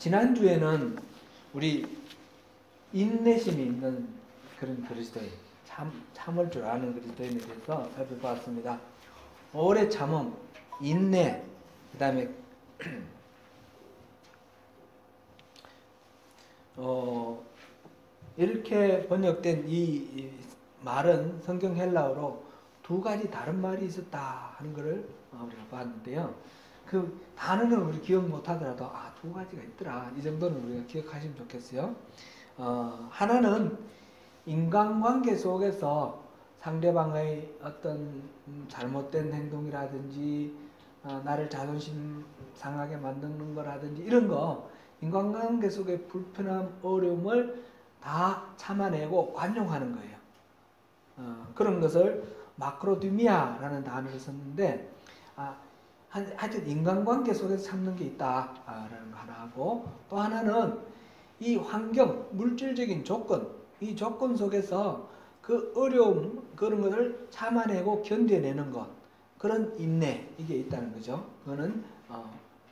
지난주에는 우리 인내심이 있는 그런 그리스도인, 참을 줄 아는 그리스도인에 대해서 살펴보았습니다. 오래 참음, 인내, 그 다음에 이렇게 번역된 이 말은 성경 헬라어로 두 가지 다른 말이 있었다 하는 것을 우리가 봤는데요. 그 단어는 우리 기억 못하더라도 두 가지가 있더라, 이 정도는 우리가 기억하시면 좋겠어요. 하나는 인간관계 속에서 상대방의 어떤 잘못된 행동이라든지 나를 자존심 상하게 만드는 거라든지 이런 거, 인간관계 속의 불편함, 어려움을 다 참아내고 관용하는 거예요. 그런 것을 마크로디미아라는 단어를 썼는데, 하여튼 인간관계 속에서 참는 게 있다라는 거 하나 하고, 또 하나는 이 환경, 물질적인 조건, 이 조건 속에서 그 어려움, 그런 것을 참아내고 견뎌내는 것, 그런 인내, 이게 있다는 거죠. 그거는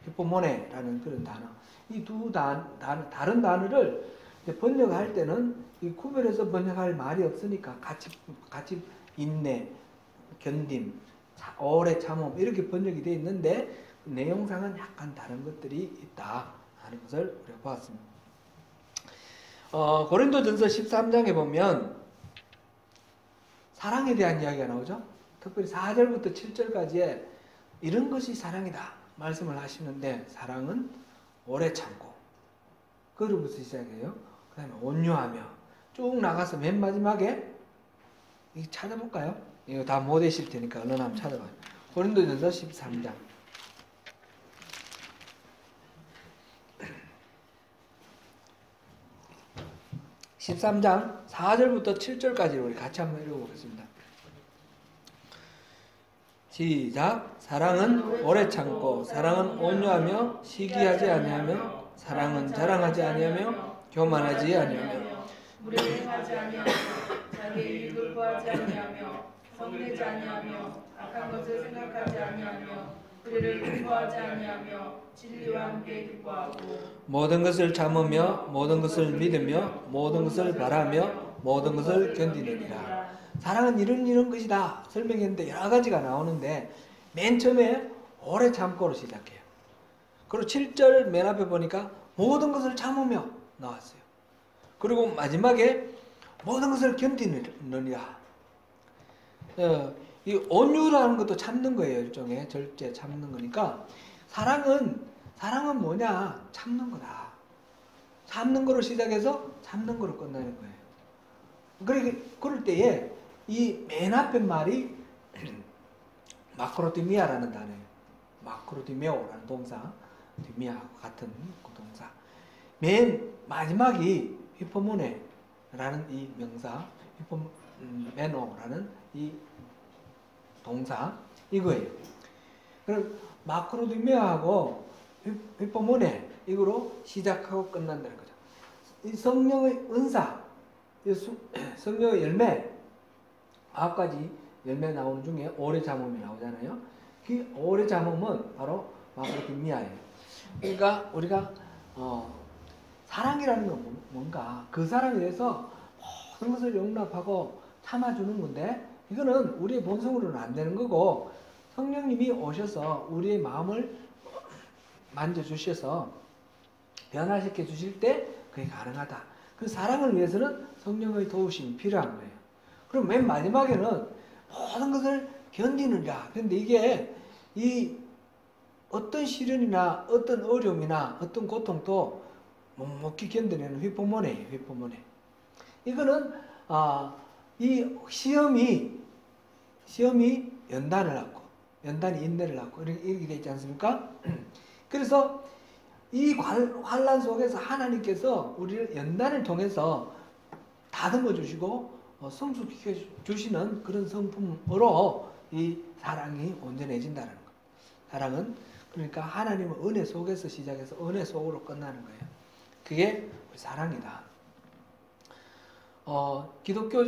히포모네라는 그런 단어. 이 두 다른 단어를 번역할 때는 이 구별해서 번역할 말이 없으니까 같이 인내, 견딤, 오래 참음 이렇게 번역이 되어 있는데, 내용상은 약간 다른 것들이 있다 하는 것을 우리가 보았습니다. 고린도전서 13장에 보면 사랑에 대한 이야기가 나오죠. 특별히 4절부터 7절까지에 이런 것이 사랑이다 말씀을 하시는데, 사랑은 오래 참고, 그로부터 시작해요. 그 다음에 온유하며, 쭉 나가서 맨 마지막에 이거 찾아볼까요? 이거 다 못 외실 테니까 얼른 한번 찾아봐요. 고린도전서 13장. 13장 4절부터 7절까지 우리 같이 한번 읽어보겠습니다. 시작. 사랑은 오래 참고, 사랑은 온유하며, 시기하지 아니하며, 사랑은 자랑하지 아니하며, 교만하지 아니하며, 무례하지 아니하며, 자기 이익을 구하지 아니하며, 성내지 아니하며, 악한 것을 생각하지 아니하며, 그를 기뻐하지 아니하며, 진리와 함께 기뻐하고, 모든 것을 참으며, 모든 것을 믿으며, 모든 것을 바라며, 모든 것을 견디느니라. 사랑은 이런 것이다 설명했는데 여러 가지가 나오는데, 맨 처음에 오래 참고로 시작해요. 그리고 7절 맨 앞에 보니까 모든 것을 참으며 나왔어요. 그리고 마지막에 모든 것을 견디느니라. 이 온유라는 것도 참는 거예요. 일종의 절제 참는 거니까, 사랑은 뭐냐? 참는 거다. 참는 거로 시작해서 참는 거로 끝나는 거예요. 그럴 때에 이 맨 앞에 말이 마크로디미아라는 단어예요. 마크로디메오라는 동사, 디미아하고 같은 그 동사. 맨 마지막이 히포모네라는 이 명사, 히포메노라는 이 동사, 이거예요. 그럼 마크로디메아하고 히포모네, 이거로 시작하고 끝난다는 거죠. 이 성령의 은사, 성령의 열매, 9가지 열매 나오는 중에 오래 참음이 나오잖아요. 그 오래 참음은 바로 마크로디미아예요. 그러니까 우리가 사랑이라는 건 뭔가, 그 사람에 대해서 모든 것을 용납하고 참아주는 건데, 이거는 우리의 본성으로는 안 되는 거고, 성령님이 오셔서 우리의 마음을 만져주셔서 변화시켜 주실 때 그게 가능하다. 그 사랑을 위해서는 성령의 도우심이 필요한 거예요. 그럼 맨 마지막에는 모든 것을 견디느냐. 근데 이게 어떤 시련이나 어떤 어려움이나 어떤 고통도 묵묵히 견뎌내는 휘포모네예요. 휘포모네. 이거는 이 시험이 연단을 하고, 연단이 인내를 하고 이렇게 되어 있지 않습니까? 그래서 이 환난 속에서 하나님께서 우리를 연단을 통해서 다듬어 주시고 성숙시켜 주시는 그런 성품으로 이 사랑이 온전해진다는 거. 사랑은 그러니까 하나님의 은혜 속에서 시작해서 은혜 속으로 끝나는 거예요. 그게 사랑이다. 기독교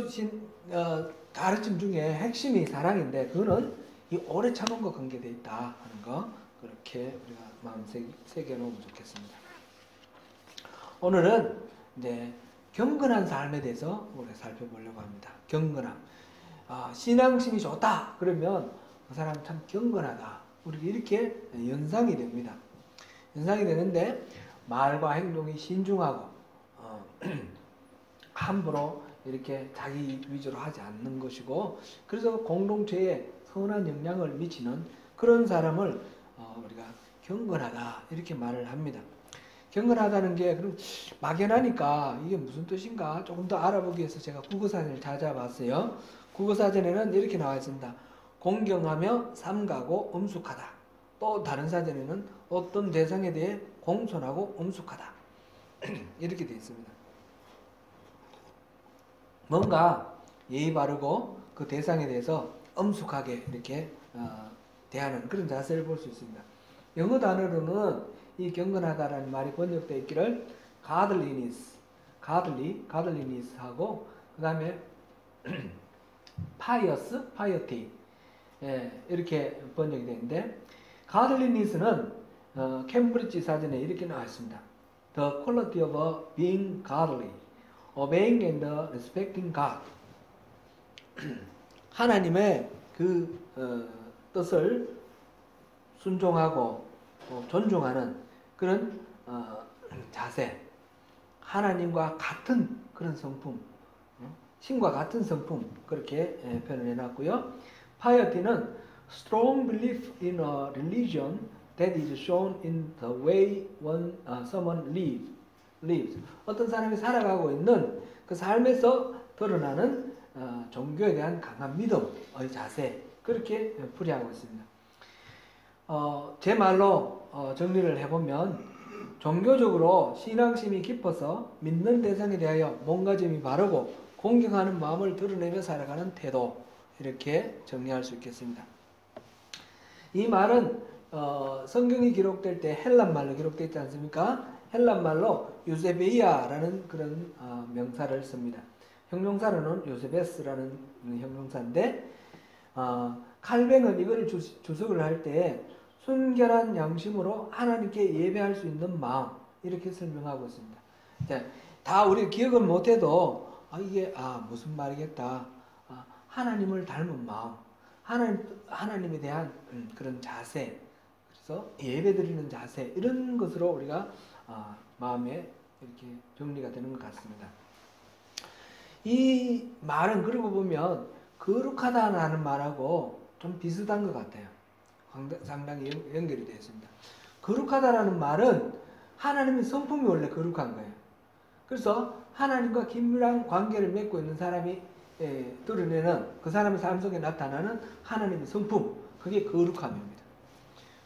가르침 중에 핵심이 사랑인데, 그거는 이 오래 참음과 관계되어 있다 하는 거, 그렇게 우리가 마음 새겨 놓으면 좋겠습니다. 오늘은 이제 경건한 삶에 대해서 우리가 살펴보려고 합니다. 경건함. 신앙심이 좋다. 그러면 그 사람 참 경건하다. 우리가 이렇게 연상이 됩니다. 연상이 되는데 말과 행동이 신중하고 함부로 이렇게 자기 위주로 하지 않는 것이고, 그래서 공동체에 선한 영향을 미치는 그런 사람을 우리가 경건하다 이렇게 말을 합니다. 경건하다는 게 그럼 막연하니까 이게 무슨 뜻인가 조금 더 알아보기 위해서 제가 국어사전을 찾아봤어요. 국어사전에는 이렇게 나와 있습니다. 공경하며 삼가고 엄숙하다. 또 다른 사전에는 어떤 대상에 대해 공손하고 엄숙하다. 이렇게 되어 있습니다. 뭔가 예의 바르고 그 대상에 대해서 엄숙하게 이렇게 대하는 그런 자세를 볼 수 있습니다. 영어 단어로는 이 경건하다라는 말이 번역되어 있기를 godliness, godliness하고 그 다음에 piety 이렇게 번역이 되는데, godliness는 캠브리지 사전에 이렇게 나와 있습니다. The quality of being godly, obeying and respecting God. 하나님의 그 뜻을 순종하고 존중하는 그런 자세, 하나님과 같은 그런 성품, 신과 같은 성품, 그렇게 표현을 해놨고요. Piety는 strong belief in a religion that is shown in the way someone lives. 어떤 사람이 살아가고 있는 그 삶에서 드러나는 종교에 대한 강한 믿음의 자세, 그렇게 풀이하고 있습니다. 제 말로 정리를 해보면, 종교적으로 신앙심이 깊어서 믿는 대상에 대하여 몸가짐이 바르고 공경하는 마음을 드러내며 살아가는 태도, 이렇게 정리할 수 있겠습니다. 이 말은 성경이 기록될 때 헬란말로 기록되어 있지 않습니까? 헬란말로 유세베이아라는 그런 명사를 씁니다. 형용사로는 요세베스라는 형용사인데, 칼뱅은 이거를 주석을 할 때 순결한 양심으로 하나님께 예배할 수 있는 마음, 이렇게 설명하고 있습니다. 다 우리 기억은 못해도 이게 무슨 말이겠다. 하나님을 닮은 마음, 하나님에 대한 그런 자세, 그래서 예배드리는 자세, 이런 것으로 우리가 마음에 이렇게 정리가 되는 것 같습니다. 이 말은 그러고 보면 거룩하다는 말하고 좀 비슷한 것 같아요. 상당히 연결이 되어 있습니다. 거룩하다라는 말은 하나님의 성품이 원래 거룩한 거예요. 그래서 하나님과 긴밀한 관계를 맺고 있는 사람이 드러내는, 그 사람의 삶 속에 나타나는 하나님의 성품, 그게 거룩함입니다.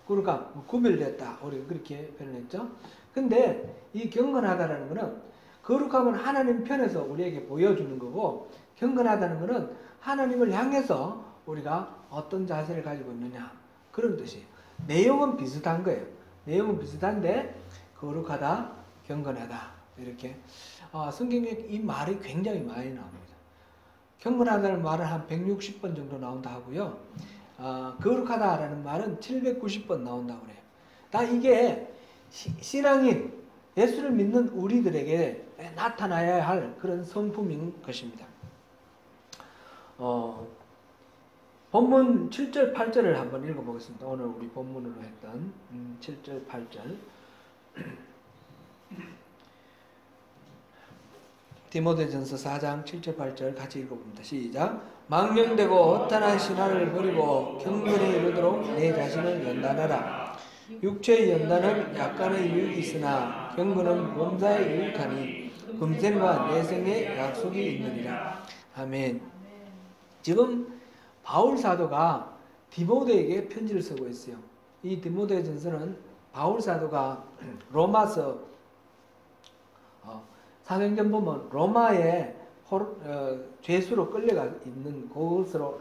거룩함, 구별됐다, 우리가 그렇게 표현했죠. 근데 이 경건하다라는 것은, 거룩함은 하나님 편에서 우리에게 보여주는 거고, 경건하다는 것은 하나님을 향해서 우리가 어떤 자세를 가지고 있느냐, 그런 뜻이에요. 내용은 비슷한 거예요. 내용은 비슷한데 거룩하다, 경건하다, 이렇게 성경에 이 말이 굉장히 많이 나옵니다. 경건하다는 말은 한 160번 정도 나온다 하고요. 거룩하다라는 말은 790번 나온다고 그래요. 다 이게 신앙인, 예수를 믿는 우리들에게 나타나야 할 그런 성품인 것입니다. 본문 7절 8절을 한번 읽어보겠습니다. 오늘 우리 본문으로 했던 7절 8절. 디모데전서 4장 7절 8절 같이 읽어봅니다. 시작. 망령되고 허탄한 신화를 버리고 경건에 이르도록 내 자신을 연단하라. 육체의 연단은 약간의 유익이 있으나 경건은 몸사에 유익하니 금생과 내생의 약속이 있느니라. 아멘. 지금 바울 사도가 디모데에게 편지를 쓰고 있어요. 이 디모데전서는 바울 사도가 로마서 사도행전 보면 로마에 죄수로 끌려가 있는 곳으로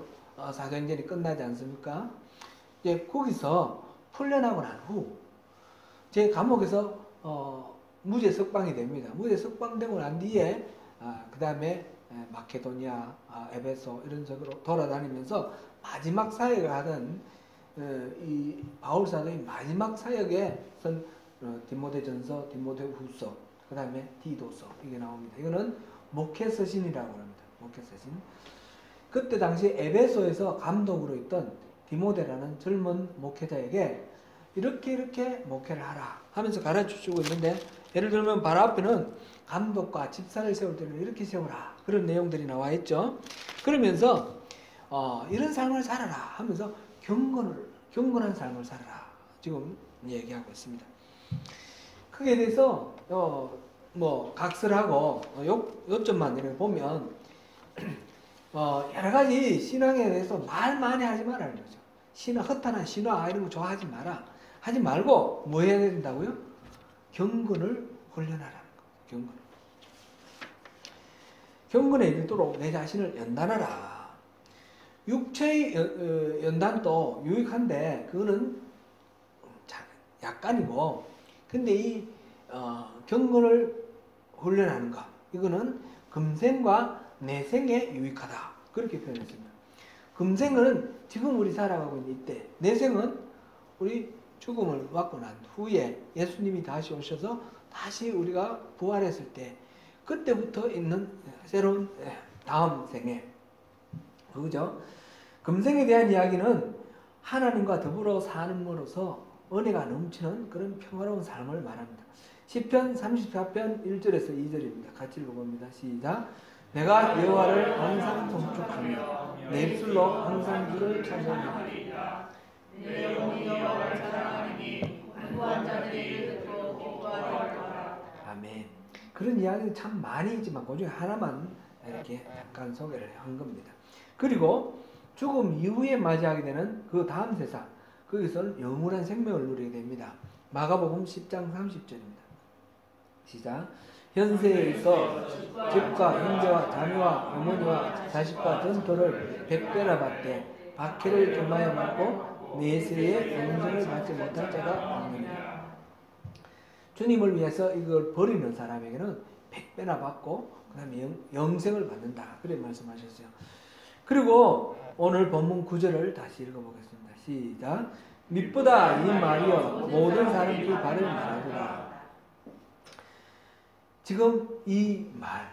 사도행전이 끝나지 않습니까? 이제 거기서 풀려나고 난 후 제 감옥에서 무죄 석방이 됩니다. 무죄 석방되고 난 뒤에 그 다음에 마케도니아, 에베소 이런 쪽으로 돌아다니면서 마지막 사역을 하던 이 바울 사도의 마지막 사역에 선 디모데전서, 디모데후서, 그 다음에 디도서 이게 나옵니다. 이거는 목회서신이라고 합니다. 목회서신. 그때 당시 에베소에서 감독으로 있던 디모데라는 젊은 목회자에게 이렇게 목회를 하라 하면서 가르쳐주고 있는데, 예를 들면 바로 앞에는 감독과 집사를 세울 때는 이렇게 세우라, 그런 내용들이 나와 있죠. 그러면서 이런 삶을 살아라 하면서 경건한 삶을 살아라 지금 얘기하고 있습니다. 크게 대해서 뭐 각설하고 요점만 이렇게 보면 여러 가지 신앙에 대해서 말 많이 하지 말라는 거죠. 허탄한 신화 이런 거 좋아하지 마라. 하지 말고 뭐 해야 된다고요? 경건을 훈련하라는 거. 경건에 이르도록 내 자신을 연단하라. 육체의 연단도 유익한데 그거는 약간이고, 근데 이 경건을 훈련하는 것, 이거는 금생과 내생에 유익하다, 그렇게 표현했습니다. 금생은 지금 우리 살아가고 있는 이때, 내생은 우리 죽음을 맞고 난 후에 예수님이 다시 오셔서 다시 우리가 부활했을 때 그때부터 있는 새로운 다음 생에, 그죠? 금생에 대한 이야기는 하나님과 더불어 사는으로서 은혜가 넘치는 그런 평화로운 삶을 말합니다. 시편 34편 1절에서 2절입니다. 같이 읽어봅니다. 시작. 내가 여호와를 항상 송축하며 내 입술로 항상 주를 찬양하리라. 내 영혼이 여호와를 찬양하리니 구한 자들의 일을 듣고 기뻐하리라. 아멘. 그런 이야기는 참 많이 있지만 그 중에 하나만 이렇게 잠깐 소개를 한 겁니다. 그리고 죽음 이후에 맞이하게 되는 그 다음 세상, 거기서는 영원한 생명을 누리게 됩니다. 마가복음 10장 30절입니다. 시작. 현세에 있어 집과 형제와 자녀와 어머니와 자식과 전토를 100배나 받되 박해를 겸하여 받고 내세에 영생을 받지 못할 자가 없느니라. 주님을 위해서 이걸 버리는 사람에게는 100배나 받고 그 다음에 영생을 받는다, 그렇게 말씀하셨어요. 그리고 오늘 본문 9절을 다시 읽어보겠습니다. 시작. mit보다 이 말이여 모든 사람들이 바를 말하도다. 지금 이 말,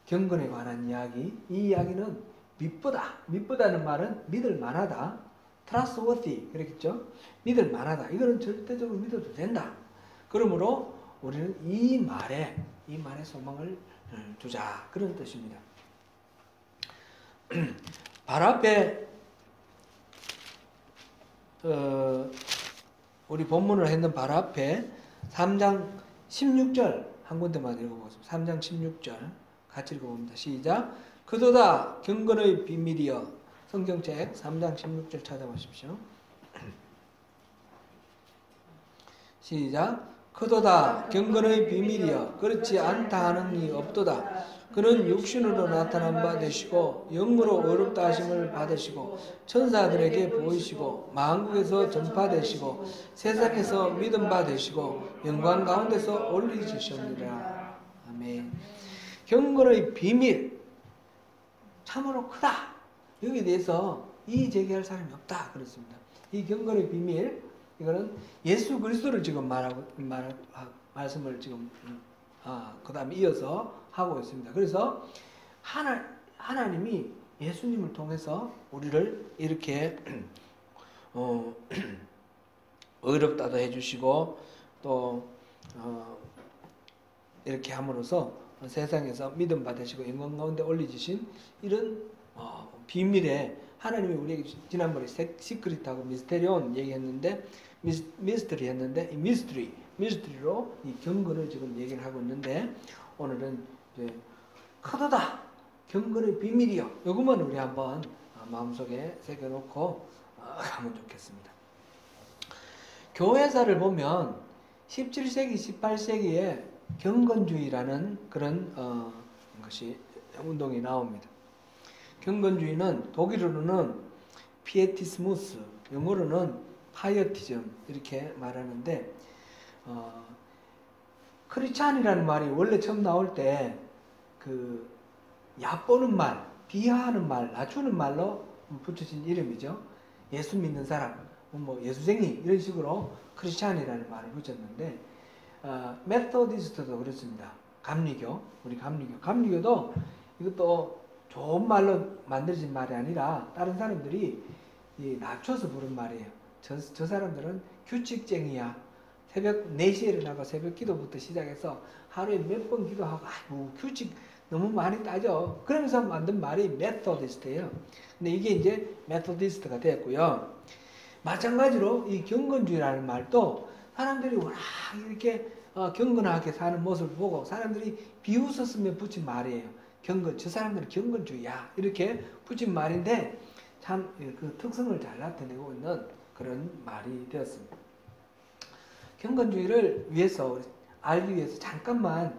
경건에 관한 이야기, 이 이야기는 mit보다는 말은 믿을 만하다, trustworthy 그랬겠죠. 믿을 만하다, 이거는 절대적으로 믿어도 된다. 그러므로 우리는 이 말에 소망을 두자, 그런 뜻입니다. 발 앞에 우리 본문을 했는 발 앞에 3장 16절 한 군데만 읽어보겠습니다. 3장 16절 같이 읽어봅니다. 시작. 그도다 경건의 비밀이여. 성경책 3장 16절 찾아보십시오. 시작. 그도다 경건의 비밀이여 그렇지 않다 하는 이 없도다. 그는 육신으로 나타난 바 되시고 영으로 어렵다 하심을 받으시고 천사들에게 보이시고 만국에서 전파되시고 세상에서 믿음 바 되시고 영광 가운데서 올리시옵니라. 아멘. 경건의 비밀 참으로 크다. 여기에 대해서 이의 제기할 사람이 없다 그렇습니다. 이 경건의 비밀, 이거는 예수 그리스도를 지금 말씀을 지금 그 다음에 이어서 하고 있습니다. 그래서 하나님이 예수님을 통해서 우리를 이렇게 어렵다도 해주시고 또 이렇게 함으로써 세상에서 믿음 받으시고 영광 가운데 올리주신 이런 비밀에 하나님이 우리에게 지난번에 시크릿하고 미스테리온 얘기했는데 미스터리 했는데 이 미스터리로 이 경건을 지금 얘기를 하고 있는데 오늘은 이제 크도다 경건의 비밀이요. 이것만 우리 한번 마음속에 새겨놓고 가면 좋겠습니다. 교회사를 보면 17세기, 18세기에 경건주의라는 그런 것이 운동이 나옵니다. 경건주의는 독일어로는 피에티스무스, 영어로는 파이어티즘 이렇게 말하는데 크리스찬이라는 말이 원래 처음 나올 때 그 얕보는 말, 비하하는 말, 낮추는 말로 붙여진 이름이죠. 예수 믿는 사람, 뭐 예수쟁이 이런 식으로 크리스찬이라는 말을 붙였는데 메소디스트도 그렇습니다. 감리교, 우리 감리교도 이것도 좋은 말로 만들어진 말이 아니라 다른 사람들이 낮춰서 부른 말이에요. 저 사람들은 규칙쟁이야. 새벽 4시에 일어나고 새벽 기도부터 시작해서 하루에 몇 번 기도하고 규칙 너무 많이 따져. 그러면서 만든 말이 메소디스트예요. 근데 이게 이제 메소디스트가 됐고요. 마찬가지로 이 경건주의라는 말도 사람들이 워낙 이렇게 경건하게 사는 모습을 보고 사람들이 비웃었으면 붙인 말이에요. 저 사람들은 경건주의야. 이렇게 붙인 말인데 참 그 특성을 잘 나타내고 있는 그런 말이 되었습니다. 경건주의를 알기 위해서 잠깐만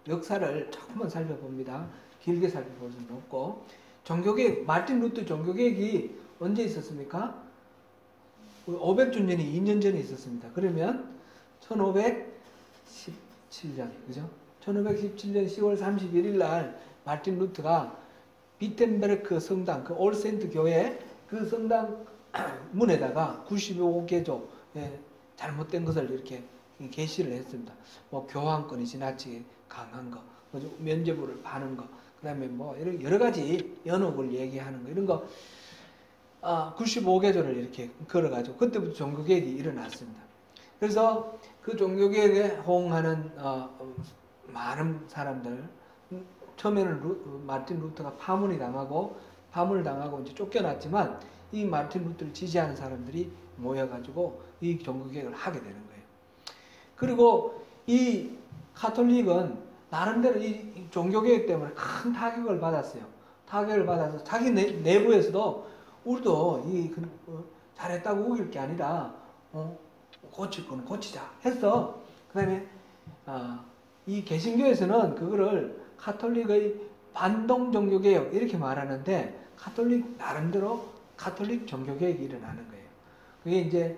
역사를 조금만 살펴봅니다. 길게 살펴볼 수는 없고, 마르틴 루터 종교개혁이 언제 있었습니까? 500주년이 2년 전에 있었습니다. 그러면 1517년, 그죠? 1517년 10월 31일 날 마르틴 루터가 비텐베르크 성당, 그 올센트 교회 그 성당 문에다가 95개조 잘못된 것을 이렇게 게시를 했습니다. 뭐 교황권이 지나치게 강한 거, 면죄부를 파는 거, 그다음에 뭐 여러 가지 연옥을 얘기하는 거 이런 거 95개조를 이렇게 걸어가지고 그때부터 종교개혁이 일어났습니다. 그래서 그 종교개혁에 호응하는 많은 사람들, 처음에는 마르틴 루터가 파문을 당하고 이제 쫓겨났지만 이 마르틴 루터를 지지하는 사람들이 모여가지고 이 종교개혁을 하게 되는 거예요. 그리고 이 가톨릭은 나름대로 이 종교개혁 때문에 큰 타격을 받았어요. 타격을 받아서 자기 내부에서도 우리도 잘했다고 우길 게 아니라 고칠 거는 고치자 해서 그 다음에 이 개신교에서는 그거를 가톨릭의 반동 종교개혁 이렇게 말하는데 나름대로 가톨릭 종교개혁이 일어나는 거예요. 그게 이제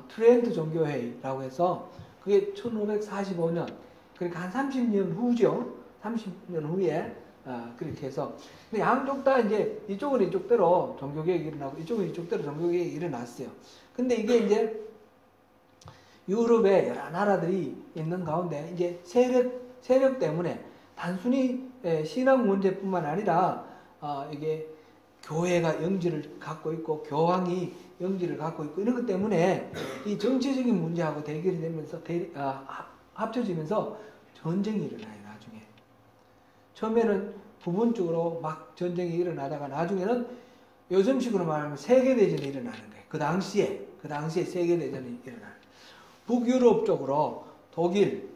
트렌트 종교회의라고 해서 그게 1545년 그러니까 한 30년 후죠. 30년 후에 그렇게 해서 근데 양쪽 다 이제 이쪽은 이쪽대로 종교개혁이 일어나고 이쪽은 이쪽대로 종교개혁이 일어났어요. 근데 이게 이제 유럽의 여러 나라들이 있는 가운데 이제 세력 때문에 단순히 신앙 문제뿐만 아니라 이게 교회가 영지를 갖고 있고 교황이 영지를 갖고 있고 이런 것 때문에 이 정치적인 문제하고 대결이 되면서 합쳐지면서 전쟁이 일어나요. 나중에 처음에는 부분적으로 막 전쟁이 일어나다가 나중에는 요즘식으로 말하면 세계대전이 일어나는 거예요. 그 당시에 세계대전이 일어나는 거예요. 북유럽 쪽으로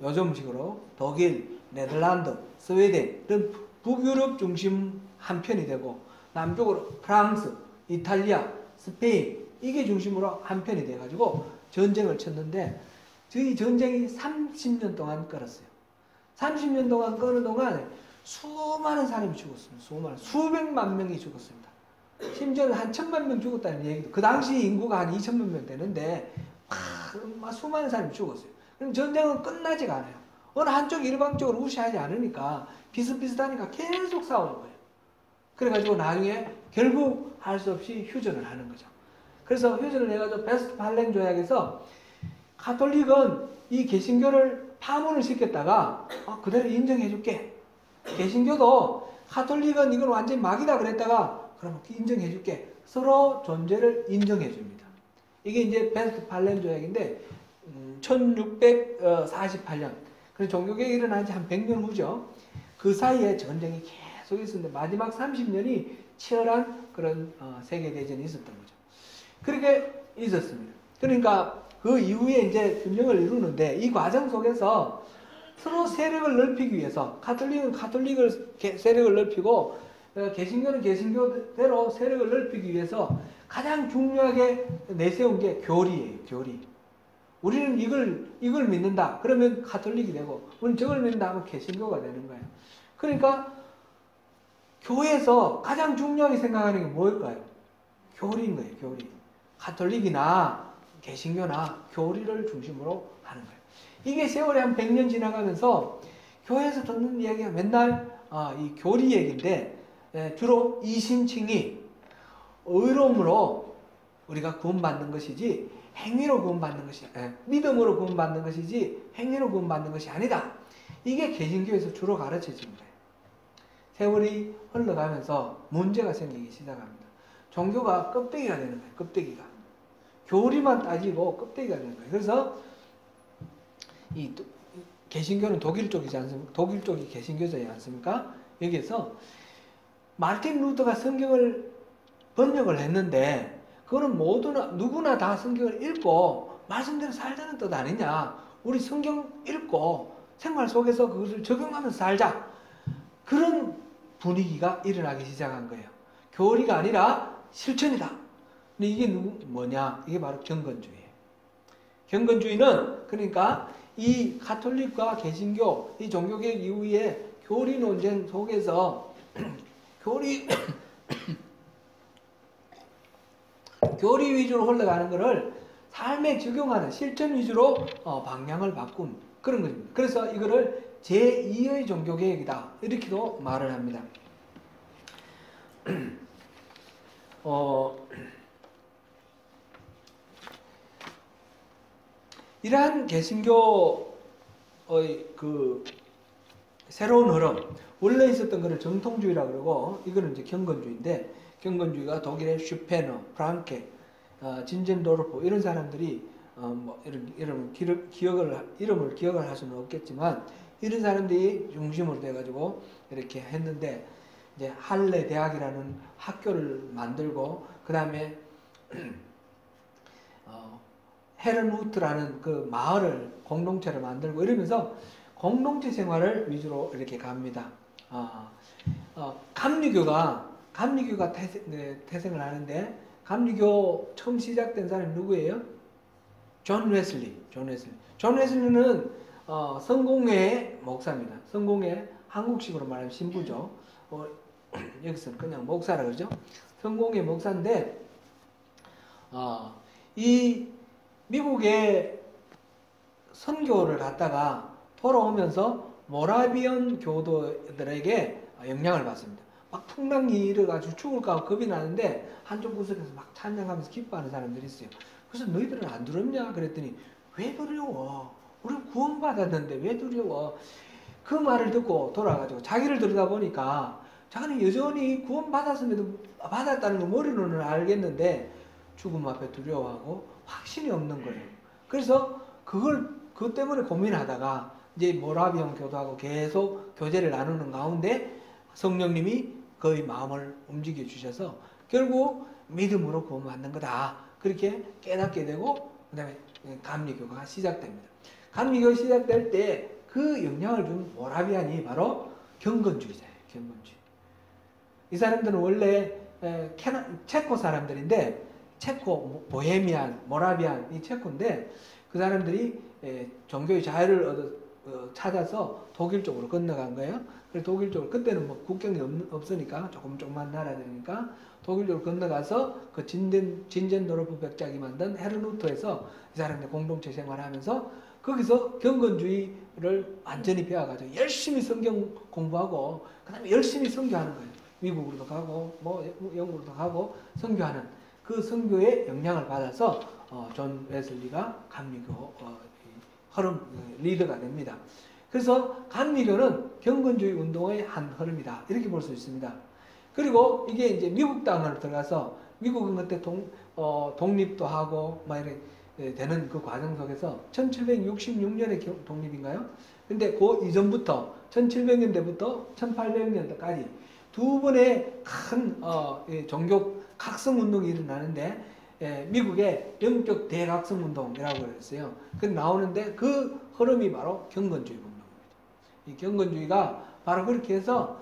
요즘식으로 독일, 네덜란드, 스웨덴 이런 북유럽 중심 한 편이 되고 남쪽으로 프랑스, 이탈리아, 스페인 이게 중심으로 한 편이 돼가지고 전쟁을 쳤는데 저희 전쟁이 30년 동안 끌었어요. 30년 동안 끄는 동안 수많은 사람이 죽었습니다. 수백만 명이 죽었습니다. 심지어는 한 1000만 명 죽었다는 얘기도 그 당시 인구가 한 2000만 명 되는데 수많은 사람이 죽었어요. 그럼 전쟁은 끝나지가 않아요. 어느 한쪽 일방적으로 우시하지 않으니까 비슷비슷하니까 계속 싸우는 거예요. 그래가지고 나중에 결국 할 수 없이 휴전을 하는 거죠. 그래서 휴전을 해가지고 베스트팔렌 조약에서 가톨릭은 이 개신교를 파문을 시켰다가 그대로 인정해줄게. 개신교도 가톨릭은 이건 완전히 막이다 그랬다가 그럼 인정해줄게. 서로 존재를 인정해줍니다. 이게 이제 베스트팔렌 조약인데 1648년 그래서 종교개혁이 일어난 지 한 100년 후죠. 그 사이에 전쟁이 계속 있었는데 마지막 30년이 치열한 그런 세계대전이 있었던 거죠. 그렇게 있었습니다. 그러니까 그 이후에 이제 균형을 이루는데 이 과정 속에서 서로 세력을 넓히기 위해서 가톨릭은 세력을 넓히고 개신교는 개신교대로 세력을 넓히기 위해서 가장 중요하게 내세운 게 교리예요. 교리. 우리는 이걸 믿는다. 그러면 가톨릭이 되고 우리는 저걸 믿는다 하면 개신교가 되는 거예요. 그러니까 교회에서 가장 중요하게 생각하는 게 뭘까요? 교리인 거예요. 교리. 가톨릭이나 개신교나 교리를 중심으로 하는 거예요. 이게 세월이 한 100년 지나가면서 교회에서 듣는 이야기가 맨날 이 교리 얘기인데 주로 이신칭이 의로움으로 우리가 구원받는 것이지 행위로 구원받는 것이 믿음으로 구원받는 것이지 행위로 구원받는 것이 아니다. 이게 개신교에서 주로 가르쳐진 거예요. 세월이 흘러가면서 문제가 생기기 시작합니다. 종교가 껍데기가 되는 거예요. 껍데기가. 교리만 따지고 껍데기가 되는 거예요. 그래서 이 개신교는 독일 쪽이지 않습니까? 독일 쪽이 개신교지 않습니까? 여기에서 마르틴 루터가 성경을 번역을 했는데 그거는 누구나 다 성경을 읽고 말씀대로 살자는 뜻 아니냐. 우리 성경 읽고 생활 속에서 그것을 적용하면서 살자. 그런 분위기가 일어나기 시작한 거예요. 교리가 아니라 실천이다. 근데 이게 뭐냐? 이게 바로 경건주의예요. 경건주의는 그러니까 이 가톨릭과 개신교, 이 종교개혁 이후에 교리 논쟁 속에서 교리 위주로 흘러가는 것을 삶에 적용하는 실천 위주로 방향을 바꾼 그런 것입니다. 그래서 이거를 제2의 종교개혁이다. 이렇게도 말을 합니다. 이러한 개신교의 그 새로운 흐름, 원래 있었던 것을 정통주의라고 그러고 이거는 이제 경건주의인데 경건주의가 독일의 슈페너, 프랑케, 진젠도르프 이런 사람들이 뭐 이름을 기억을 할 수는 없겠지만 이런 사람들이 중심으로 돼가지고 이렇게 했는데 이제 할레 대학이라는 학교를 만들고 그 다음에 헤르누트라는 그 마을을 공동체를 만들고 이러면서 공동체 생활을 위주로 이렇게 갑니다. 감리교가 태생을 하는데 감리교 처음 시작된 사람이 누구예요? 존 웨슬리. 존 웨슬리는 성공회 목사입니다. 성공회 한국식으로 말하면 신부죠. 여기서는 그냥 목사라 그러죠. 성공회 목사인데 이 미국의 선교를 갔다가 돌아오면서 모라비언 교도들에게 영향을 받습니다. 막 풍랑이 일어가지고 죽을까 겁이 나는데 한쪽 구석에서 막 찬양하면서 기뻐하는 사람들이 있어요. 그래서 너희들은 안 두렵냐? 그랬더니 왜 두려워? 우리는 구원받았는데 왜 두려워? 그 말을 듣고 돌아가지고 자기를 들여다보니까 자기는 여전히 구원받았음에도 받았다는 거 머리로는 알겠는데 죽음 앞에 두려워하고 확신이 없는 거예요. 그래서 그것 때문에 고민하다가 이제 모라비언 교도하고 계속 교제를 나누는 가운데 성령님이 그의 마음을 움직여 주셔서 결국 믿음으로 구원받는 거다. 그렇게 깨닫게 되고 그 다음에 감리교가 시작됩니다. 감리교가 시작될 때 그 영향을 준 모라비안이 바로 경건주의자예요. 경건주의. 이 사람들은 원래 체코 사람들인데 체코, 보헤미안, 모라비안 이 체코인데 그 사람들이 종교의 자유를 찾아서 독일 쪽으로 건너간 거예요. 그래서 독일 쪽으로 그때는 뭐 국경이 없으니까 조그만 나라들이니까 독일 쪽으로 건너가서 그 진젠도르프 백작이 만든 헤르누트에서 이 사람들 공동체 생활하면서 거기서 경건주의를 완전히 배워가지고 열심히 성경 공부하고 그 다음에 열심히 선교하는 거예요. 미국으로도 가고 뭐 영국으로도 가고 선교하는 그 선교의 영향을 받아서 존 웨슬리가 감리교 흐름 리더가 됩니다. 그래서 감리교는 경건주의 운동의 한 흐름이다. 이렇게 볼 수 있습니다. 그리고 이게 이제 미국 땅으로 들어가서 미국은 그때 독립도 하고 막 이렇게 되는 그 과정 속에서 1766년에 독립인가요? 근데 그 이전부터 1700년대부터 1800년대까지 두 번의 큰 종교 각성 운동이 일어나는데 미국의 영적 대각성 운동이라고 그랬어요. 그 나오는데 그 흐름이 바로 경건주의 운동입니다. 이 경건주의가 바로 그렇게 해서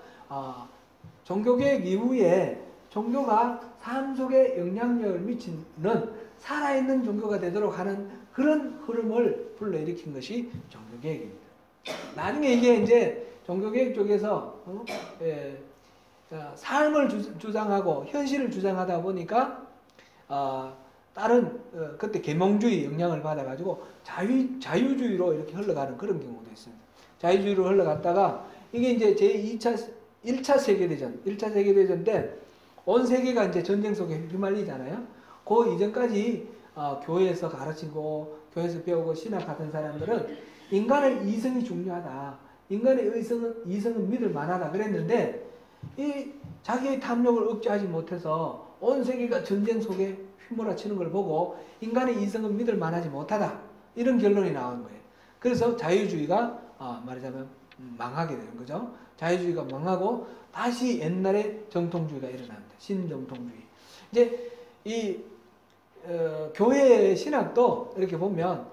종교개혁 이후에 종교가 삶 속에 영향력을 미치는 살아있는 종교가 되도록 하는 그런 흐름을 불러일으킨 것이 종교개혁입니다. 나중에 이게 이제 종교개혁 쪽에서 삶을 주장하고 현실을 주장하다 보니까 다른 그때 계몽주의 영향을 받아가지고 자유주의로 이렇게 흘러가는 그런 경우도 있습니다. 자유주의로 흘러갔다가 이게 이제 제1차 세계대전 때 온 세계가 이제 전쟁 속에 휘말리잖아요. 그 이전까지 교회에서 가르치고 교회에서 배우고 신학하던 사람들은 인간의 이성이 중요하다. 인간의 이성은 믿을 만하다 그랬는데 이 자기의 탐욕을 억제하지 못해서 온 세계가 전쟁 속에 휘몰아치는 걸 보고 인간의 이성은 믿을 만하지 못하다. 이런 결론이 나온 거예요. 그래서 자유주의가 말하자면 망하게 되는 거죠. 자유주의가 망하고 다시 옛날의 정통주의가 일어납니다. 신정통주의. 이제 이 교회 신학도 이렇게 보면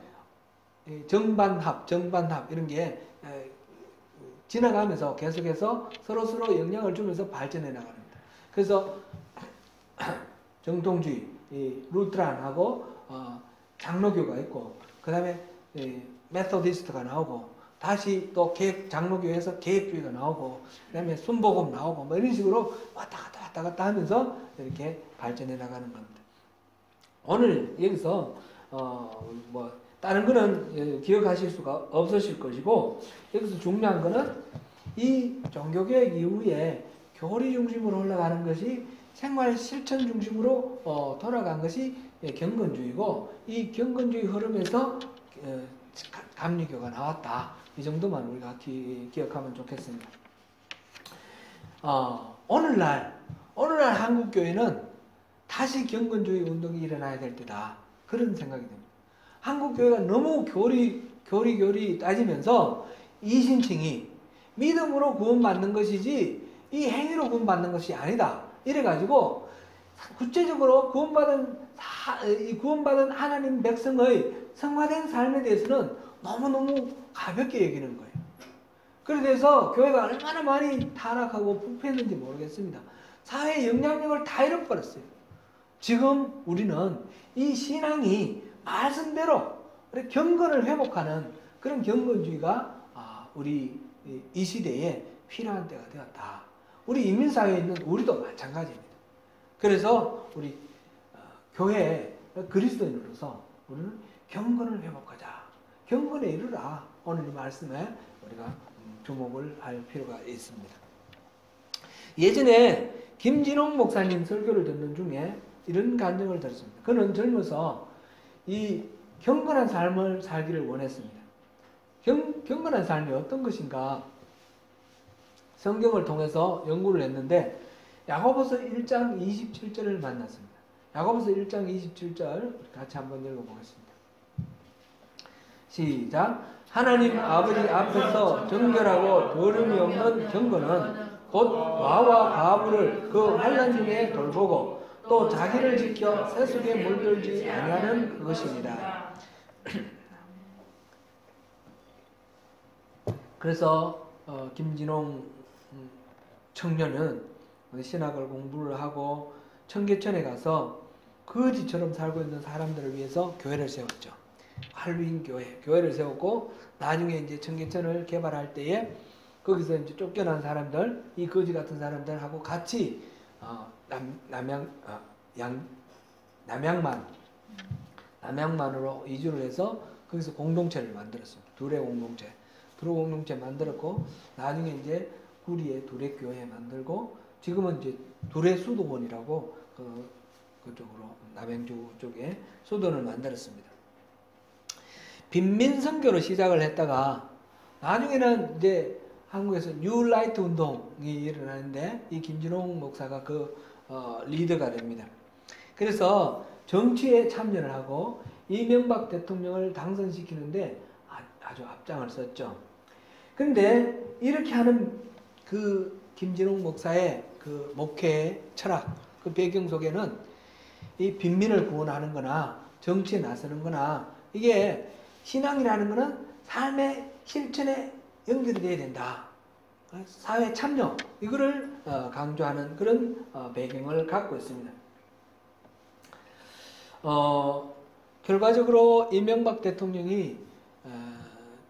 정반합 이런 게 지나가면서 계속해서 서로 영향을 주면서 발전해 나갑니다. 그래서 정통주의, 루트란하고 장로교가 있고 그 다음에 메소디스트가 나오고 다시 또 장로교에서 개혁주의가 나오고 그 다음에 순복음 나오고 뭐 이런 식으로 왔다 갔다 하면서 이렇게 발전해 나가는 겁니다. 오늘 여기서 뭐 다른 거는 기억하실 수가 없으실 것이고 여기서 중요한 거는 이 종교개혁 이후에 교리 중심으로 올라가는 것이 생활 실천 중심으로 돌아간 것이 경건주의고 이 경건주의 흐름에서 감리교가 나왔다. 이 정도만 우리가 기억하면 좋겠습니다. 오늘날 한국교회는 다시 경건주의 운동이 일어나야 될 때다. 그런 생각이 듭니다. 한국교회가 너무 교리 따지면서 이신칭이 믿음으로 구원받는 것이지 이 행위로 구원받는 것이 아니다. 이래가지고 구체적으로 구원받은 하나님 백성의 성화된 삶에 대해서는 너무너무 가볍게 여기는 거예요. 그래서 교회가 얼마나 많이 타락하고 부패했는지 모르겠습니다. 사회의 영향력을 다 잃어버렸어요. 지금 우리는 이 신앙이 말씀대로 경건을 회복하는 그런 경건주의가 우리 이 시대에 필요한 때가 되었다. 우리 인민사회에 있는 우리도 마찬가지입니다. 그래서 우리 교회 그리스도인으로서 우리는 경건을 회복하자. 경건에 이르라. 오늘 이 말씀에 우리가 주목을 할 필요가 있습니다. 예전에 김진홍 목사님 설교를 듣는 중에 이런 감정을 들었습니다. 그는 젊어서 이 경건한 삶을 살기를 원했습니다. 경건한 삶이 어떤 것인가 성경을 통해서 연구를 했는데 야고보서 1장 27절을 만났습니다. 야고보서 1장 27절 같이 한번 읽어보겠습니다. 시작. 하나님 아버지 앞에서 정결하고 더름이 없는 경건은 곧 와와 과부를 그 환난 중에 돌보고 또 자기를 지켜 세속에 물들지 아니하는 그것입니다. 그래서 김진홍 청년은 신학을 공부를 하고 청계천에 가서 거지처럼 살고 있는 사람들을 위해서 교회를 세웠죠. 할로윈 교회를 세웠고 나중에 이제 청계천을 개발할 때에 거기서 이제 쫓겨난 사람들, 이 거지 같은 사람들하고 같이 남양만으로 이주를 해서 거기서 공동체를 만들었습니다. 두레 공동체 만들었고 나중에 이제 구리에 두레교회 만들고 지금은 이제 두레 수도원이라고 그쪽으로 남양주 쪽에 수도원을 만들었습니다. 빈민선교로 시작을 했다가 나중에는 이제 한국에서 뉴라이트 운동이 일어나는데 이 김진홍 목사가 리더가 됩니다. 그래서 정치에 참여를 하고 이명박 대통령을 당선시키는데 아주 앞장을 썼죠. 그런데 이렇게 하는 그 김진홍 목사의 그 목회 철학, 그 배경 속에는 이 빈민을 구원하는 거나 정치에 나서는 거나 이게 신앙이라는 거는 삶의 실천에 연결이 돼야 된다. 사회 참여, 이거를 강조하는 그런 배경을 갖고 있습니다. 결과적으로 이명박 대통령이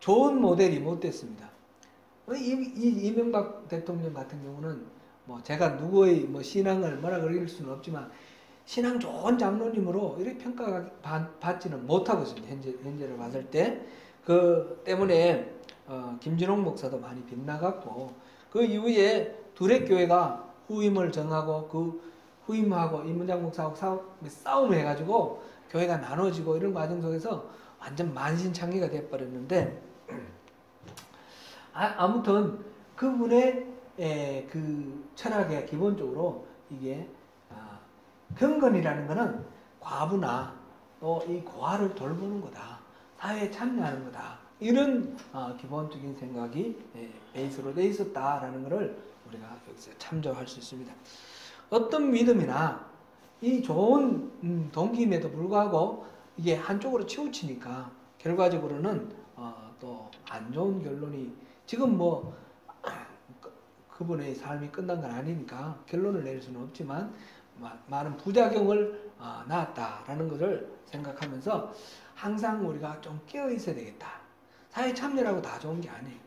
좋은 모델이 못 됐습니다. 이명박 대통령 같은 경우는 뭐 제가 누구의 뭐 신앙을 뭐라 그럴 수는 없지만 신앙 좋은 장로님으로 이렇게 평가받지는 못하고 있습니다. 현재를 봤을 때. 그 때문에 김진홍 목사도 많이 빗나갔고 그 이후에 두레교회가 후임을 정하고 그 후임하고 이문장 목사하고 싸움을 해가지고 교회가 나눠지고 이런 과정 속에서 완전 만신창이가 되어버렸는데, 아무튼 그분의 그 철학의 기본적으로 이게 경건이라는 것은 과부나 또 이 고아를 돌보는 거다, 사회에 참여하는 거다, 이런 기본적인 생각이 베이스로 되어 있었다라는 것을 우리가 여기서 참조할 수 있습니다. 어떤 믿음이나 이 좋은 동기임에도 불구하고 이게 한쪽으로 치우치니까 결과적으로는 또 안 좋은 결론이, 지금 뭐 그분의 삶이 끝난 건 아니니까 결론을 내릴 수는 없지만 많은 부작용을 낳았다라는 것을 생각하면서 항상 우리가 좀 깨어 있어야 되겠다. 사회 참여라고 다 좋은 게 아니에요.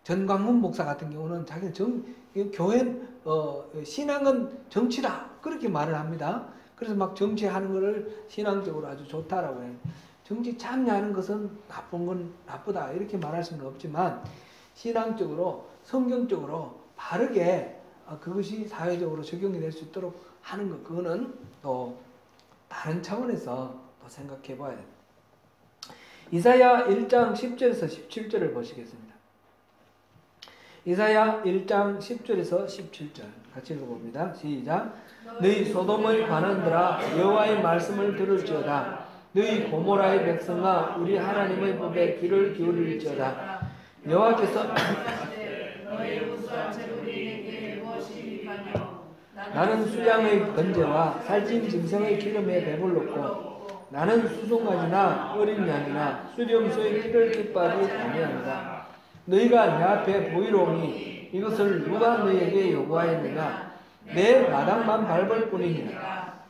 전광훈 목사 같은 경우는 자기는 교회 신앙은 정치다 그렇게 말을 합니다. 그래서 막 정치하는 것을 신앙적으로 아주 좋다라고 해요. 정치 참여하는 것은 나쁜 건 나쁘다 이렇게 말할 수는 없지만 신앙적으로 성경적으로 바르게 그것이 사회적으로 적용이 될 수 있도록 하는 것, 그거는 또 다른 차원에서 또 생각해 봐야 됩니다. 이사야 1장 10절에서 17절을 보시겠습니다. 이사야 1장 10절에서 17절 같이 읽어봅니다. 시작. 너희 소돔의 관원들아 여호와의 말씀을 들을지어다. 너희 고모라의 백성아 우리 하나님의 법에 귀를 기울일지어다. 여호와께서 나는 수양의 번제와 살찐 짐승의 기름에 배불렀고 나는 수송아지나 어린 양이나 수렴소의 피를 기뻐하지 아니하노라. 너희가 내 앞에 보이로오니 이것을 누가 너희에게 요구하였느냐. 내 마당만 밟을 뿐이니라.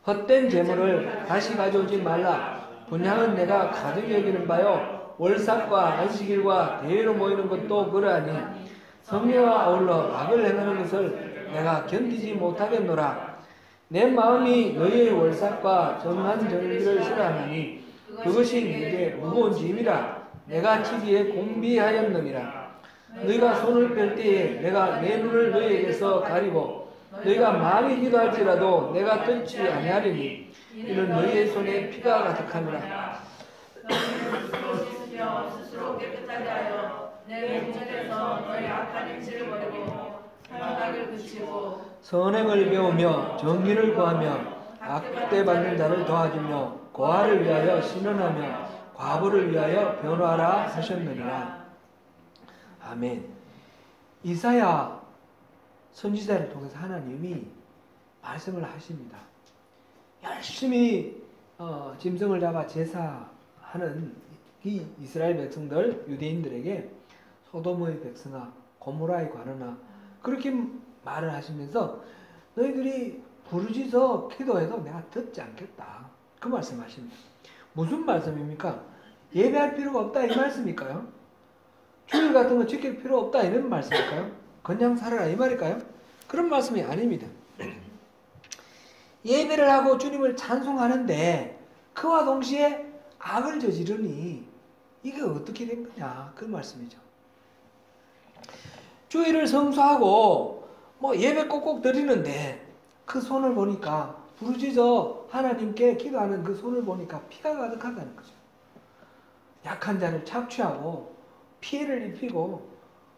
헛된 재물을 다시 가져오지 말라. 분향은 내가 가득히 여기는 바요 월삭과 안식일과 대회로 모이는 것도 그러하니 성례와 아울러 악을 행하는 것을 내가 견디지 못하겠노라. 내 마음이 너희의 월삭과 정한 정일을 싫어하나니 그것이 내게 무거운 짐이라. 내가 치기에 공비하였느니라. 너희가 손을 뺄 때에 내가 내 눈을 너희에게서 가리고 너희가 많이 기도할지라도 내가 듣지 아니하리니 이는 너희의 손에 피가 가득하니라. 스스로 깨끗하게 하여 내 공전에서 너희 악한 행실을 버리고 사랑하기를 그치고 선행을 배우며 정의를 구하며 악대받는 자를 도와주며 고아를 위하여 신원하며 과부를 위하여 변호하라 하셨느니라. 아멘. 이사야 선지자를 통해서 하나님이 말씀을 하십니다. 열심히 짐승을 잡아 제사하는 이 이스라엘 백성들, 유대인들에게 소돔의 백성아 고모라의 관원아 그렇게 말을 하시면서 너희들이 부르짖어 기도해도 내가 듣지 않겠다 그 말씀하십니다. 무슨 말씀입니까? 예배할 필요가 없다 이 말씀일까요? 주일 같은 거 지킬 필요 없다 이런 말씀일까요? 그냥 살아라 이 말일까요? 그런 말씀이 아닙니다. 예배를 하고 주님을 찬송하는데 그와 동시에 악을 저지르니 이게 어떻게 된 거냐 그 말씀이죠. 주일을 성수하고 뭐 예배 꼭꼭 드리는데 그 손을 보니까 부르짖어 하나님께 기도하는 그 손을 보니까 피가 가득하다는 거죠. 약한 자를 착취하고 피해를 입히고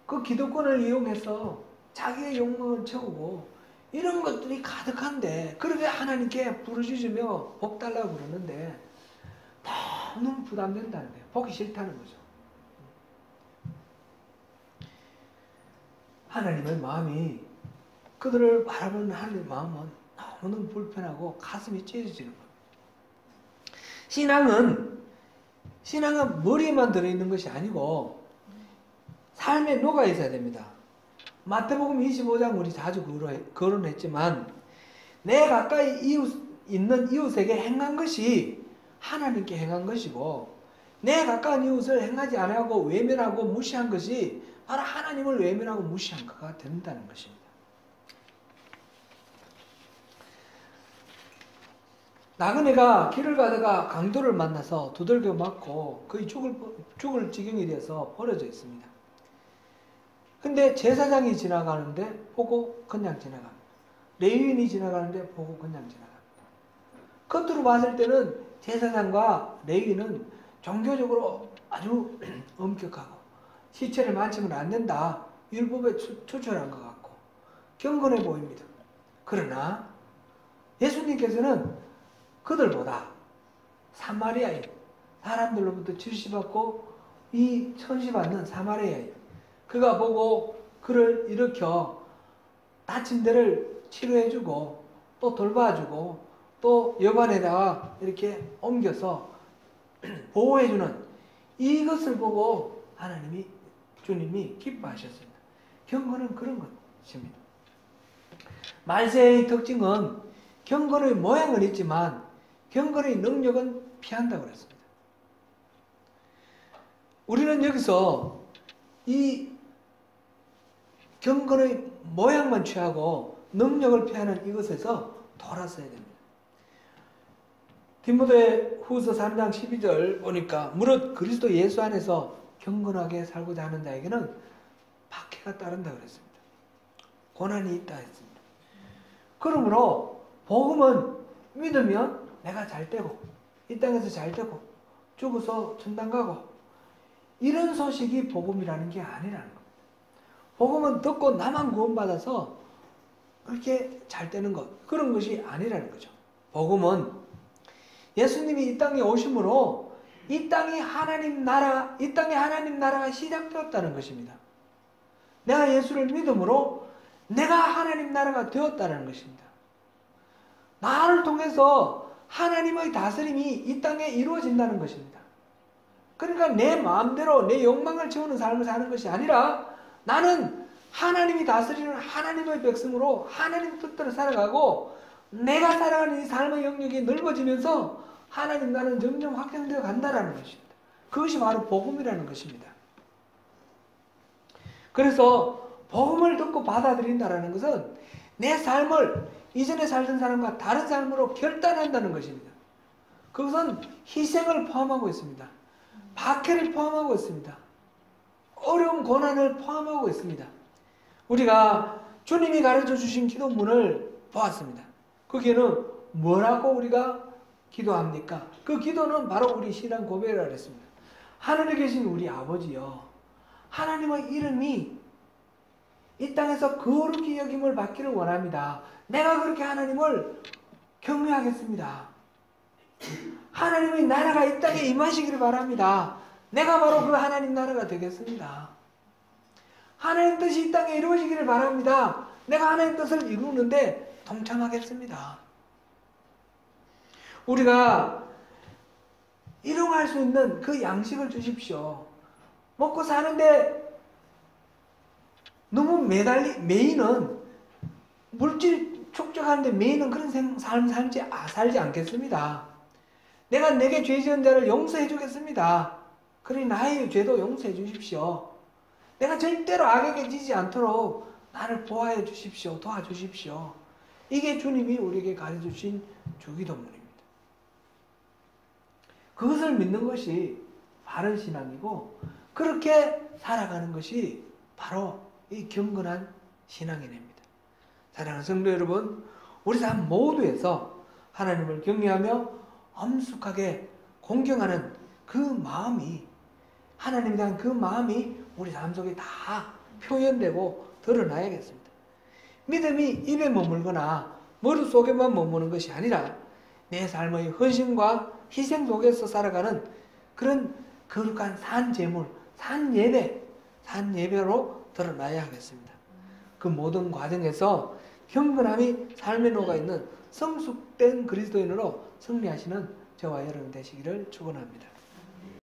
그 기득권을 이용해서 자기의 욕망을 채우고 이런 것들이 가득한데 그렇게 하나님께 부르짖으며 복 달라고 그러는데 너무 부담된다는 거예요. 보기 싫다는 거죠. 하나님의 마음이 그들을 바라보는 하나님의 마음은 너무너무 불편하고 가슴이 찢어지는 거예요. 신앙은 머리에만 들어있는 것이 아니고 삶에 녹아 있어야 됩니다. 마태복음 25장 우리 자주 거론했지만 내 가까이 있는 이웃에게 행한 것이 하나님께 행한 것이고 내 가까운 이웃을 행하지 않고 외면하고 무시한 것이 바로 하나님을 외면하고 무시한 것가 된다는 것입니다. 나그네가 길을 가다가 강도를 만나서 두들겨 맞고 거의 죽을 지경이 되어서 버려져 있습니다. 근데 제사장이 지나가는데 보고 그냥 지나갑니다. 레위인이 지나가는데 보고 그냥 지나갑니다. 겉으로 봤을 때는 제사장과 레위는 종교적으로 아주 엄격하고 시체를 만지면 안 된다. 율법에 추천한 것 같고 경건해 보입니다. 그러나 예수님께서는 그들보다 사마리아인, 사람들로부터 질시받고 이 천시받는 사마리아인, 그가 보고 그를 일으켜 다친 데를 치료해주고 또 돌봐주고 또 여관에다가 이렇게 옮겨서 보호해주는 이것을 보고 하나님이, 주님이 기뻐하셨습니다. 경건은 그런 것입니다. 말세의 특징은 경건의 모양은 있지만 경건의 능력은 피한다고 그랬습니다. 우리는 여기서 이 경건의 모양만 취하고 능력을 피하는 이것에서 돌아서야 됩니다. 디모데 후서 3장 12절 보니까 무릇 그리스도 예수 안에서 경건하게 살고자 하는 자에게는 박해가 따른다 그랬습니다. 고난이 있다 했습니다. 그러므로 복음은 믿으면 내가 잘 되고 이 땅에서 잘 되고 죽어서 천당 가고 이런 소식이 복음이라는 게 아니라는 겁니다. 복음은 듣고 나만 구원받아서 그렇게 잘 되는 것, 그런 것이 아니라는 거죠. 복음은 예수님이 이 땅에 오심으로 이 땅에 하나님 나라가 시작되었다는 것입니다. 내가 예수를 믿음으로 내가 하나님 나라가 되었다는 것입니다. 나를 통해서 하나님의 다스림이 이 땅에 이루어진다는 것입니다. 그러니까 내 마음대로 내 욕망을 채우는 삶을 사는 것이 아니라 나는 하나님이 다스리는 하나님의 백성으로 하나님 뜻대로 살아가고 내가 살아가는 이 삶의 영역이 넓어지면서 하나님 나라는 점점 확장되어 간다는 것입니다. 그것이 바로 복음이라는 것입니다. 그래서 복음을 듣고 받아들인다는 것은 내 삶을 이전에 살던 사람과 다른 삶으로 결단한다는 것입니다. 그것은 희생을 포함하고 있습니다. 박해를 포함하고 있습니다. 어려운 고난을 포함하고 있습니다. 우리가 주님이 가르쳐 주신 기도문을 보았습니다. 거기에는 뭐라고 우리가 기도합니까? 그 기도는 바로 우리 신앙 고백이라고 했습니다. 하늘에 계신 우리 아버지여, 하나님의 이름이 이 땅에서 거룩히 여김을 받기를 원합니다. 내가 그렇게 하나님을 경외하겠습니다. 하나님의 나라가 이 땅에 임하시기를 바랍니다. 내가 바로 그 하나님 나라가 되겠습니다. 하나님 뜻이 이 땅에 이루어지기를 바랍니다. 내가 하나님 뜻을 이루는데 동참하겠습니다. 우리가 일용할 수 있는 그 양식을 주십시오. 먹고 사는데 너무 메인은 물질 축적하는데 메인은 그런 삶 살지 않겠습니다. 내게 죄 지은 자를 용서해 주겠습니다. 그러니 나의 죄도 용서해 주십시오. 내가 절대로 악에게 지지 않도록 나를 보호해 주십시오. 도와주십시오. 이게 주님이 우리에게 가르쳐주신 주기도문입니다. 그것을 믿는 것이 바른 신앙이고 그렇게 살아가는 것이 바로 이 경건한 신앙이 됩니다. 사랑하는 성도 여러분, 우리 삶 모두에서 하나님을 경외하며 엄숙하게 공경하는 그 마음이, 하나님에 대한 그 마음이 우리 삶 속에 다 표현되고 드러나야겠습니다. 믿음이 입에 머물거나 머릿속에만 머무는 것이 아니라 내 삶의 헌신과 희생 속에서 살아가는 그런 거룩한 산제물, 산예배로 드러나야 하겠습니다. 그 모든 과정에서 경건함이 삶에 녹아있는 성숙된 그리스도인으로 승리하시는 저와 여러분 되시기를 축원합니다.